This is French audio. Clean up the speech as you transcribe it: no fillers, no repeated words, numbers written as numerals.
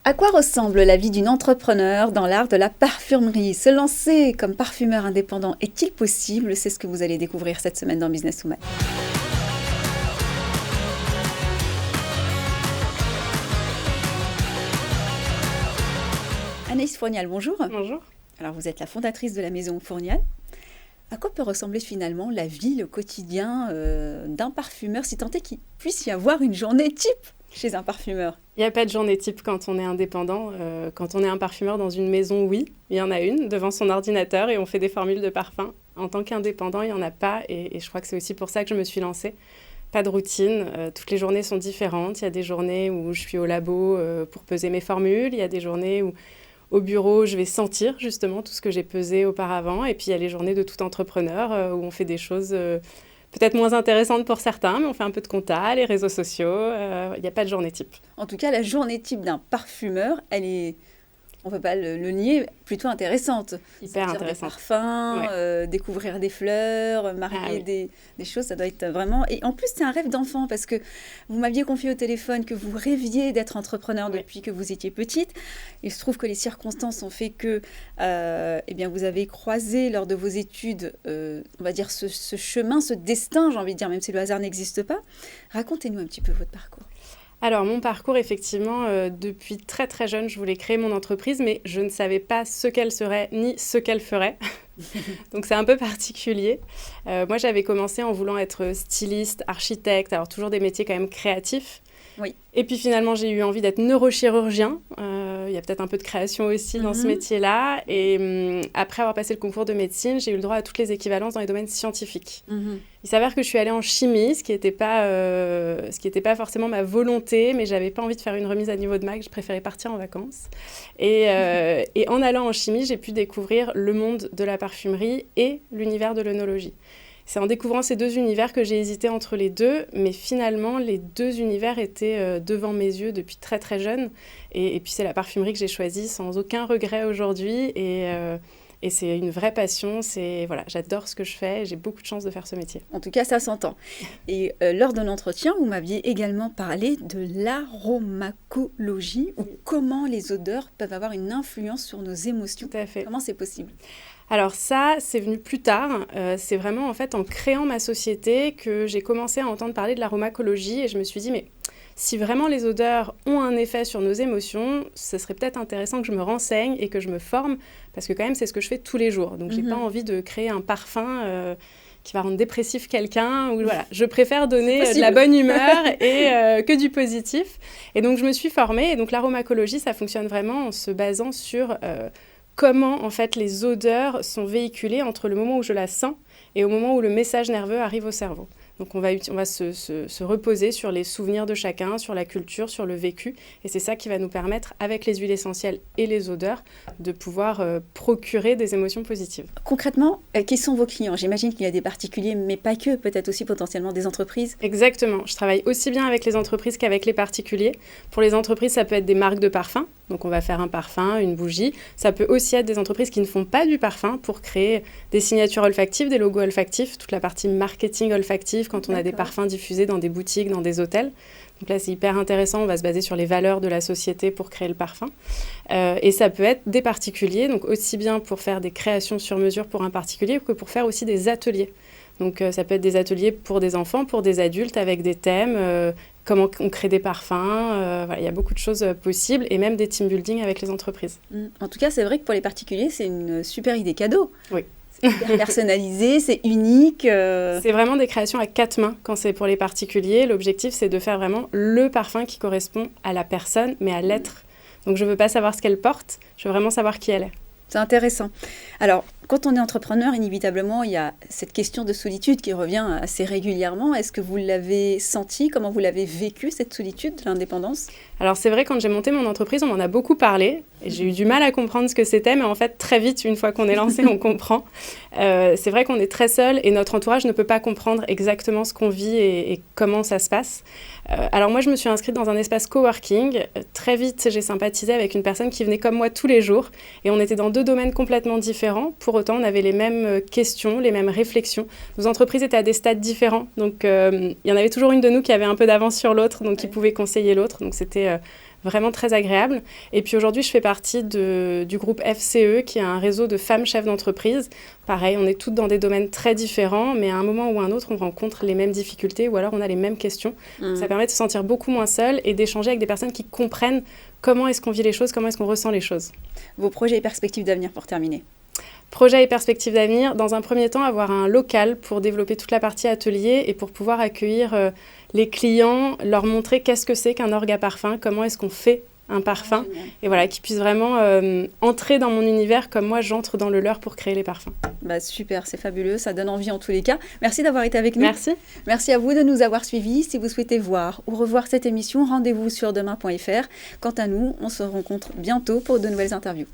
À quoi ressemble la vie d'une entrepreneur dans l'art de la parfumerie? Se lancer comme parfumeur indépendant est-il possible? C'est ce que vous allez découvrir cette semaine dans Business Woman. Anaïs Fournial, bonjour. Bonjour. Alors vous êtes la fondatrice de la maison Fournial. À quoi peut ressembler finalement la vie, le quotidien d'un parfumeur, si tant est qu'il puisse y avoir une journée type chez un parfumeur? Il n'y a pas de journée type quand on est indépendant. Quand on est un parfumeur dans une maison, oui, il y en a une devant son ordinateur et on fait des formules de parfum. En tant qu'indépendant, il n'y en a pas et je crois que c'est aussi pour ça que je me suis lancée. Pas de routine, toutes les journées sont différentes. Il y a des journées où je suis au labo pour peser mes formules, il y a des journées où au bureau, je vais sentir justement tout ce que j'ai pesé auparavant. Et puis, il y a les journées de tout entrepreneur où on fait des choses peut-être moins intéressantes pour certains, mais on fait un peu de compta, les réseaux sociaux. Il n'y a pas de journée type. En tout cas, la journée type d'un parfumeur, elle est, on ne peut pas le nier, plutôt intéressante. Hyper Sortir intéressante. des parfums, Ouais. découvrir des fleurs, marier des choses, ça doit être vraiment... Et en plus, c'est un rêve d'enfant parce que vous m'aviez confié au téléphone que vous rêviez d'être entrepreneur depuis que vous étiez petite. Il se trouve que les circonstances ont fait que eh bien, vous avez croisé lors de vos études, on va dire, ce chemin, ce destin, j'ai envie de dire, même si le hasard n'existe pas. Racontez-nous un petit peu votre parcours. Alors, mon parcours, effectivement, depuis très très jeune, je voulais créer mon entreprise, mais je ne savais pas ce qu'elle serait ni ce qu'elle ferait. Donc, c'est un peu particulier. Moi, j'avais commencé en voulant être styliste, architecte, alors toujours des métiers quand même créatifs. Oui. Et puis finalement, j'ai eu envie d'être neurochirurgien. Il y a peut-être un peu de création aussi dans ce métier-là. Et après avoir passé le concours de médecine, j'ai eu le droit à toutes les équivalences dans les domaines scientifiques. Il s'avère que je suis allée en chimie, ce qui n'était pas forcément ma volonté, mais je n'avais pas envie de faire une remise à niveau de maths, je préférais partir en vacances. Et en allant en chimie, j'ai pu découvrir le monde de la parfumerie et l'univers de l'œnologie. C'est en découvrant ces deux univers que j'ai hésité entre les deux, mais finalement, les deux univers étaient devant mes yeux depuis très très jeune. Et puis, c'est la parfumerie que j'ai choisie sans aucun regret aujourd'hui. Et c'est une vraie passion. Voilà, j'adore ce que je fais et j'ai beaucoup de chance de faire ce métier. En tout cas, ça s'entend. Et lors de l'entretien, vous m'aviez également parlé de l'aromacologie, ou comment les odeurs peuvent avoir une influence sur nos émotions. Tout à fait. Comment c'est possible ? Alors ça, c'est venu plus tard. C'est vraiment en fait en créant ma société que j'ai commencé à entendre parler de l'aromacologie et je me suis dit, mais si vraiment les odeurs ont un effet sur nos émotions, ce serait peut-être intéressant que je me renseigne et que je me forme, parce que quand même, c'est ce que je fais tous les jours. Donc, j'ai pas envie de créer un parfum qui va rendre dépressif quelqu'un. Ou, voilà. Je préfère donner de la bonne humeur et que du positif. Et donc, je me suis formée. Et donc, l'aromacologie, ça fonctionne vraiment en se basant sur comment, en fait, les odeurs sont véhiculées entre le moment où je la sens et au moment où le message nerveux arrive au cerveau. Donc, on va se reposer sur les souvenirs de chacun, sur la culture, sur le vécu. Et c'est ça qui va nous permettre, avec les huiles essentielles et les odeurs, de pouvoir procurer des émotions positives. Concrètement, qui sont vos clients ? J'imagine qu'il y a des particuliers, mais pas que, peut-être aussi potentiellement des entreprises. Exactement. Je travaille aussi bien avec les entreprises qu'avec les particuliers. Pour les entreprises, ça peut être des marques de parfum. Donc, on va faire un parfum, une bougie. Ça peut aussi être des entreprises qui ne font pas du parfum pour créer des signatures olfactives, des logos olfactifs, toute la partie marketing olfactif, quand on a des parfums diffusés dans des boutiques, dans des hôtels. Donc là, c'est hyper intéressant. On va se baser sur les valeurs de la société pour créer le parfum. Et ça peut être des particuliers, donc aussi bien pour faire des créations sur mesure pour un particulier que pour faire aussi des ateliers. Donc ça peut être des ateliers pour des enfants, pour des adultes, avec des thèmes, comment on crée des parfums. Voilà, il y a beaucoup de choses possibles et même des team building avec les entreprises. En tout cas, c'est vrai que pour les particuliers, c'est une super idée cadeau. Oui. C'est hyper personnalisé, c'est unique. C'est vraiment des créations à 4 mains quand c'est pour les particuliers. L'objectif, c'est de faire vraiment le parfum qui correspond à la personne, mais à l'être. Donc, je ne veux pas savoir ce qu'elle porte, je veux vraiment savoir qui elle est. C'est intéressant. Alors, quand on est entrepreneur, inévitablement, il y a cette question de solitude qui revient assez régulièrement. Est-ce que vous l'avez senti ? Comment vous l'avez vécu, cette solitude de l'indépendance ? Alors, c'est vrai, quand j'ai monté mon entreprise, on m'en a beaucoup parlé. Et j'ai eu du mal à comprendre ce que c'était, mais en fait, très vite, une fois qu'on est lancé, on comprend. C'est vrai qu'on est très seul et notre entourage ne peut pas comprendre exactement ce qu'on vit et comment ça se passe. Alors moi, je me suis inscrite dans un espace coworking. Très vite, j'ai sympathisé avec une personne qui venait comme moi tous les jours. Et on était dans 2 domaines complètement différents. Pour autant, on avait les mêmes questions, les mêmes réflexions. Nos entreprises étaient à des stades différents. Donc, il y en avait toujours une de nous qui avait un peu d'avance sur l'autre, donc qui pouvait conseiller l'autre. Donc, c'était vraiment très agréable. Et puis aujourd'hui, je fais partie du groupe FCE, qui est un réseau de femmes chefs d'entreprise. Pareil, on est toutes dans des domaines très différents, mais à un moment ou à un autre, on rencontre les mêmes difficultés ou alors on a les mêmes questions. Ça permet de se sentir beaucoup moins seule et d'échanger avec des personnes qui comprennent comment est-ce qu'on vit les choses, comment est-ce qu'on ressent les choses. Vos projets et perspectives d'avenir pour terminer? Projet et perspectives d'avenir, dans un premier temps, avoir un local pour développer toute la partie atelier et pour pouvoir accueillir les clients, leur montrer qu'est-ce que c'est qu'un orgue à parfum, comment est-ce qu'on fait un parfum, et voilà, qu'ils puissent vraiment entrer dans mon univers comme moi j'entre dans le leur pour créer les parfums. Bah super, c'est fabuleux, ça donne envie en tous les cas. Merci d'avoir été avec nous. Merci. Merci à vous de nous avoir suivis. Si vous souhaitez voir ou revoir cette émission, rendez-vous sur demain.fr. Quant à nous, on se rencontre bientôt pour de nouvelles interviews.